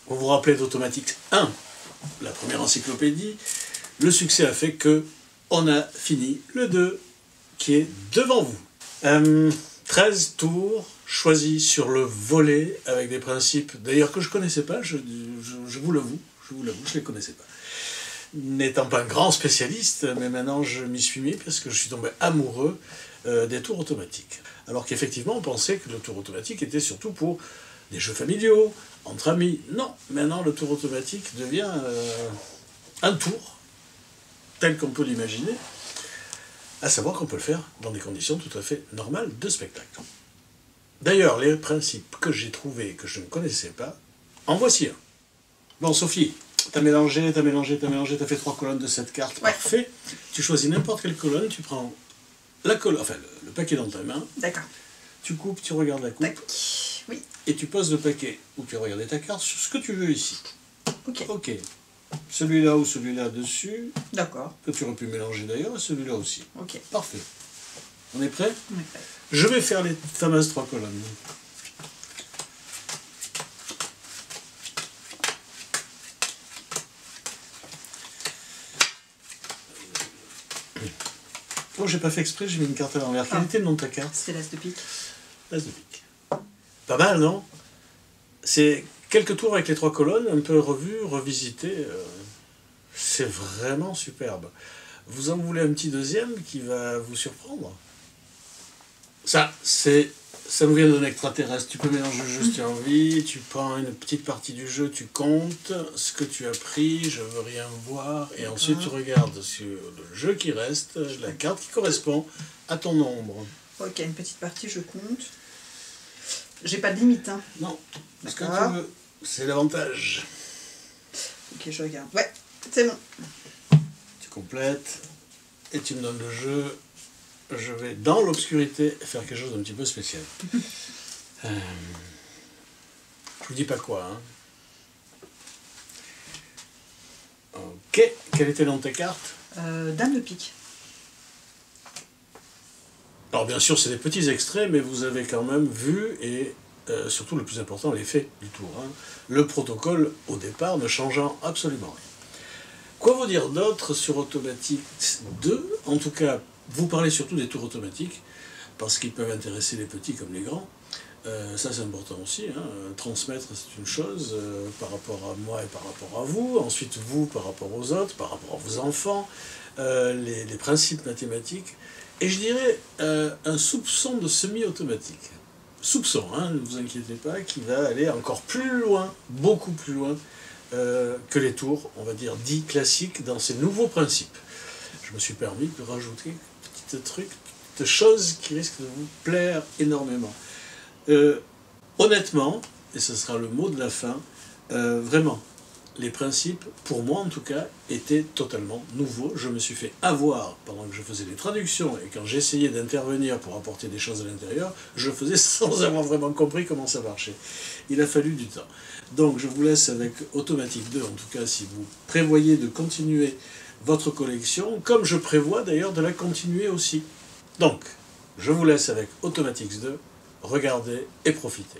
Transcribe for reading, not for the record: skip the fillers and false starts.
Vous vous rappelez d'Automatix 1, la première encyclopédie. Le succès a fait que on a fini le 2, qui est devant vous. 13 tours choisis sur le volet, avec des principes, d'ailleurs que je ne connaissais pas, je vous l'avoue, je ne les connaissais pas. N'étant pas un grand spécialiste, mais maintenant je m'y suis mis parce que je suis tombé amoureux des tours automatiques. Alors qu'effectivement, on pensait que le tour automatique était surtout pour des jeux familiaux, entre amis. Non, maintenant le tour automatique devient un tour, tel qu'on peut l'imaginer, à savoir qu'on peut le faire dans des conditions tout à fait normales de spectacle. D'ailleurs, les principes que j'ai trouvés et que je ne connaissais pas, en voici un. Bon, Sophie, t'as mélangé, t'as fait 3 colonnes de 7 cartes, ouais. Parfait. Tu choisis n'importe quelle colonne, tu prends la colonne, enfin le paquet dans ta main. D'accord. Tu coupes, tu regardes la coupe. Tac. Oui. Et tu poses le paquet où tu as regardé ta carte sur ce que tu veux ici. Ok. Ok. Celui-là ou celui-là dessus. D'accord. Que tu aurais pu mélanger d'ailleurs, et celui-là aussi. Ok. Parfait. On est prêt? On est prêt. Je vais faire les fameuses 3 colonnes. Oh, j'ai pas fait exprès, j'ai mis une carte à l'envers. Quel était le nom de ta carte? C'est l'as de pique. L'as de pique. Pas mal, non? C'est quelques tours avec les 3 colonnes, un peu revues, revisitées. C'est vraiment superbe. Vous en voulez un petit deuxième qui va vous surprendre? Ça nous vient d'un extraterrestre. Tu peux mélanger le jeu si tu as envie, tu prends une petite partie du jeu, tu comptes ce que tu as pris, je veux rien voir, et ensuite tu regardes sur le jeu qui reste, la carte qui correspond à ton nombre. Ok, une petite partie, je compte. J'ai pas de limite, hein? Non, ce que tu veux, c'est l'avantage. Ok, je regarde. Ouais, c'est bon. Tu complètes, et tu me donnes le jeu. Je vais, dans l'obscurité, faire quelque chose d'un petit peu spécial. Je vous dis pas quoi, hein. Ok, quel était le nom de tes cartes? Dame de pique. Alors bien sûr, c'est des petits extraits, mais vous avez quand même vu, et surtout le plus important, l'effet du tour. Hein. Le protocole, au départ, ne changeant absolument rien. Quoi vous dire d'autre sur Automatix 2? En tout cas, vous parlez surtout des tours automatiques, parce qu'ils peuvent intéresser les petits comme les grands. Ça c'est important aussi, hein. Transmettre c'est une chose par rapport à moi et par rapport à vous, ensuite vous par rapport aux autres, par rapport à vos enfants, les principes mathématiques, et je dirais un soupçon de semi-automatique. Soupçon, hein, ne vous inquiétez pas, qui va aller encore plus loin, beaucoup plus loin que les tours, on va dire, dits classiques dans ces nouveaux principes. Je me suis permis de rajouter petits trucs, petites choses qui risquent de vous plaire énormément. Honnêtement, et ce sera le mot de la fin, vraiment, les principes, pour moi en tout cas, étaient totalement nouveaux. Je me suis fait avoir pendant que je faisais les traductions et quand j'essayais d'intervenir pour apporter des choses à l'intérieur, je faisais sans avoir vraiment compris comment ça marchait. Il a fallu du temps. Donc je vous laisse avec Automatics 2, en tout cas si vous prévoyez de continuer votre collection, comme je prévois d'ailleurs de la continuer aussi. Donc, je vous laisse avec Automatics 2, regardez et profitez.